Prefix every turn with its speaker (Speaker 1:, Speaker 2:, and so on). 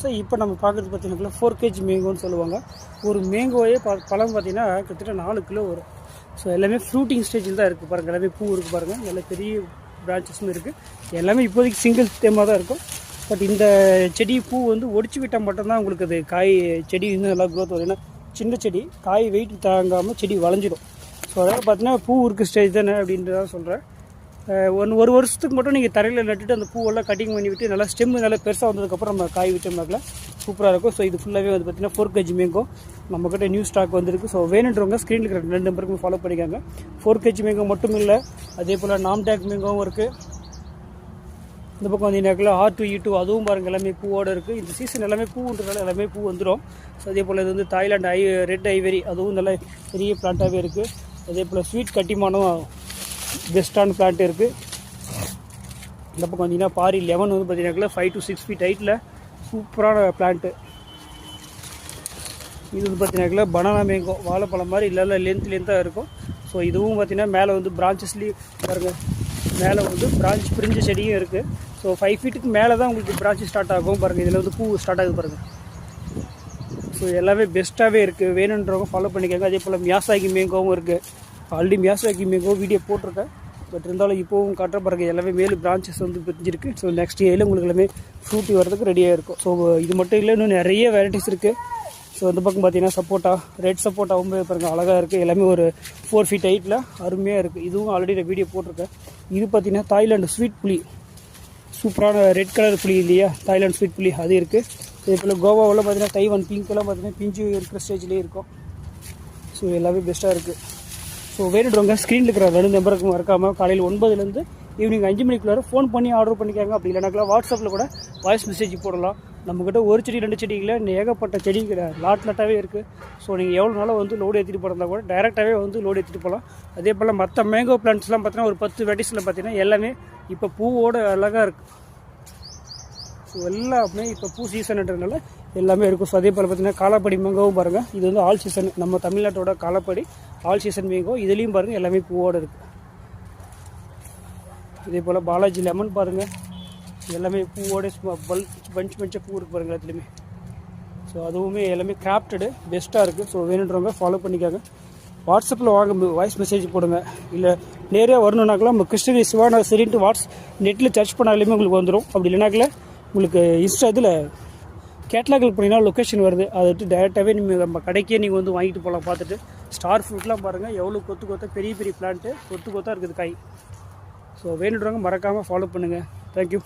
Speaker 1: So இப்போ நம்ம பார்க்குறது பார்த்தீங்கன்னா 4 kg மேங்கோன்னு சொல்லுவாங்க. ஒரு மேங்கோயே பழம் பார்த்தீங்கன்னா கிட்டத்தட்ட 4 கிலோ வரும். ஸோ எல்லாமே ஃப்ரூட்டிங் ஸ்டேஜில் தான் இருக்குது பாருங்கள். எல்லாமே பூ இருக்குது பாருங்கள். நல்ல பெரிய பிரான்ச்சஸும் இருக்குது. எல்லாமே இப்போதைக்கு சிங்கிள் தேமாக தான் இருக்கும். பட் இந்த செடி பூ வந்து ஒடிச்சு விட்டால் மட்டும்தான் உங்களுக்கு அது காய் செடி இன்னும் நல்லா க்ரோத் வரும். ஏன்னா சின்ன செடி காய் வெயிட் தாங்காமல் செடி வளைஞ்சிடும். ஸோ அதனால் பார்த்தீங்கன்னா பூ இருக்க ஸ்டேஜ் தானே அப்படின்றதான் சொல்கிறேன். ஒரு வருஷத்துக்கு மட்டும் நீங்கள் தரையில் நட்டுட்டு அந்த பூவெல்லாம் கட்டிங் பண்ணி விட்டு நல்லா ஸ்டெம்மு நல்லா பெருசாக வந்ததுக்கப்புறம் நம்ம காய் விட்டோம்னாக்கில் சூப்பராக இருக்கும். ஸோ இது ஃபுல்லாகவே வந்து பார்த்திங்கன்னா 4 kg மேங்கோ நம்மக்கிட்ட நியூ ஸ்டாக் வந்துருக்கு. ஸோ வேணுன்றவங்க ஸ்க்ரீனில் இருக்கிற 2 நம்பருக்கு ஃபாலோ பண்ணிக்காங்க. 4 kg மேங்கோ மட்டும் இல்லை, அதே போல் நாம்டாக் மேங்கோவும் இருக்குது. இந்த பக்கம் வந்தீங்கன்னாக்கில் R2E2 அதுவும் பாருங்கள் எல்லாமே பூவோடு இருக்குது. இந்த சீசன் எல்லாமே பூன்றதால எல்லாமே பூ வந்துடும். ஸோ அதே போல் இது வந்து தாய்லாண்டு ரெட் ஐவரி அதுவும் நல்லா பெரிய பிளான்ட்டாகவே இருக்குது. அதே போல் ஸ்வீட் கட்டிமானும் பெஸ்ட்டான பிளான்ட் இருக்குது. இந்த பக்கம் வந்தீங்கன்னா பாரி 11 வந்து பார்த்தீங்கன்னா 5 to 6 feet ஹைட்டில் சூப்பரான பிளான்ட்டு. இது வந்து பார்த்தீங்கன்னா பனானா மேங்கோ வாழைப்பழம் மாதிரி இல்லை லென்த்தாக இருக்கும். ஸோ இதுவும் பார்த்தீங்கன்னா மேலே வந்து பிரான்ச்சஸ்லேயும் பாருங்கள், மேலே வந்து பிரான்ச் பிரிஞ்ச செடியும் இருக்குது. ஸோ 5 feetக்கு மேலே தான் உங்களுக்கு பிரான்ச்சு ஸ்டார்ட் ஆகும் பாருங்கள். இதில் வந்து பூ ஸ்டார்ட் ஆகுது பாருங்கள். ஸோ எல்லாமே பெஸ்ட்டாகவே இருக்குது. வேணுன்றவங்க ஃபாலோ பண்ணிக்கோங்க. அதே போல் மியாசாகி மேங்கோவும் இருக்குது. ஆல்ரெடி மியாசாகி மேங்கோ வீடியோ போட்டிருக்கேன். பட் இருந்தாலும் இப்போவும் காட்டுற பாருங்க எல்லாமே மேலு பிரான்ச்சஸ் வந்து பிரிஞ்சிருக்கு. ஸோ நெக்ஸ்ட் இயரில் உங்களுக்கு எல்லாமே ஃப்ரூட்டி வரதுக்கு ரெடியாக இருக்கும். ஸோ இது மட்டும் இல்லை, இன்னும் நிறைய வெரைட்டிஸ் இருக்குது. ஸோ இந்த பக்கம் பார்த்தீங்கன்னா சப்போட்டா, ரெட் சப்போட்டாவும் பாருங்கள் அழகாக இருக்குது. எல்லாமே ஒரு 4 feet ஹைட்டில் அருமையாக இருக்குது. இதுவும் ஆல்ரெடி நான் வீடியோ போட்டிருக்கேன். இது பார்த்தீங்கன்னா தாய்லாண்டு ஸ்வீட் புளி, சூப்பரான ரெட் கலர் புளி இல்லையா, தாய்லாண்டு ஸ்வீட் புளி அது இருக்குது. இதே போல் கோவாவில் பார்த்தீங்கன்னா தைவான் பிங்க்கெல்லாம் பார்த்தீங்கன்னா பிஞ்சு இருக்கிற ஸ்டேஜ்லேயே இருக்கும். ஸோ எல்லாமே பெஸ்ட்டாக இருக்குது. ஸோ வேணுன்றவங்க ஸ்க்ரீனில் இருக்கிற 2 நம்பருக்கு மறக்காமல் காலையில் 9லேருந்து ஈவினிங் 5 மணிக்குள்ளார ஃபோன் பண்ணி ஆர்டர் பண்ணிக்காங்க. அப்படி இல்லைனாக்கெல்லாம் வாட்ஸ்அப்பில் கூட வாய்ஸ் மெசேஜ் போடலாம். நம்மக்கிட்ட ஒரு செடி 2 செடிகளில் ஏகப்பட்ட செடி லாட்டாகவே இருக்குது. ஸோ நீங்கள் எவ்வளோ நாளாக வந்து லோடு ஏற்றிட்டு போகிறதா கூட டைரெக்டாகவே வந்து லோடு ஏற்றிட்டு போகலாம். அதே போல் மற்ற மேங்கோ பிளான்ட்ஸ்லாம் பார்த்தீங்கன்னா ஒரு 10 வெரைட்டிஸில் பார்த்தீங்கன்னா எல்லாமே இப்போ பூவோடு அழகாக இருக்குது. ஸோ எல்லாமே இப்போ பூ சீசன்ன்றதுனால எல்லாமே இருக்கும். ஸோ அதே போல் பார்த்தீங்கன்னா காலாப்படி மேங்கோவும் பாருங்கள். இது வந்து ஆல் சீசன், நம்ம தமிழ்நாட்டோட காலாப்படி ஆல் சீசன் மேங்கோ. இதுலேயும் பாருங்கள் எல்லாமே பூவோடு இருக்குது. இதே போல் பாலாஜி லெமன் பாருங்கள், எல்லாமே பூவோட பஞ்ச் பூ இருக்குது பாருங்கள் எல்லாத்துலேயுமே. ஸோ அதுவுமே எல்லாமே கிராஃப்டடு பெஸ்ட்டாக இருக்குது. ஸோ வேணுன்றவங்க ஃபாலோ பண்ணிக்காங்க. வாட்ஸ்அப்பில் வாங்க வாய்ஸ் மெசேஜ் போடுங்க. இல்லை நேராக வரணுன்னாக்கெல்லாம் நம்ம கிருஷ்ணகிரி சிவானா சரின்ட்டு நெட்டில் சர்ச் பண்ணாலுமே உங்களுக்கு வந்துடும். அப்படி இல்லைனாக்கில் உங்களுக்கு இதில் கேட்லாகில் போனீங்கன்னா லொக்கேஷன் வருது. அதை விட்டு டேரெக்டாகவே நம்ம கடைக்கே நீங்கள் வந்து வாங்கிட்டு போகலாம். பார்த்துட்டு ஸ்டார் ஃப்ரூட்லாம் பாருங்கள் எவ்வளோ கொத்து பெரிய பெரிய பிளான்ட்டு கொத்தாக இருக்குது காய். ஸோ வேணுன்றவங்க மறக்காமல் ஃபாலோ பண்ணுங்கள். தேங்க்யூ.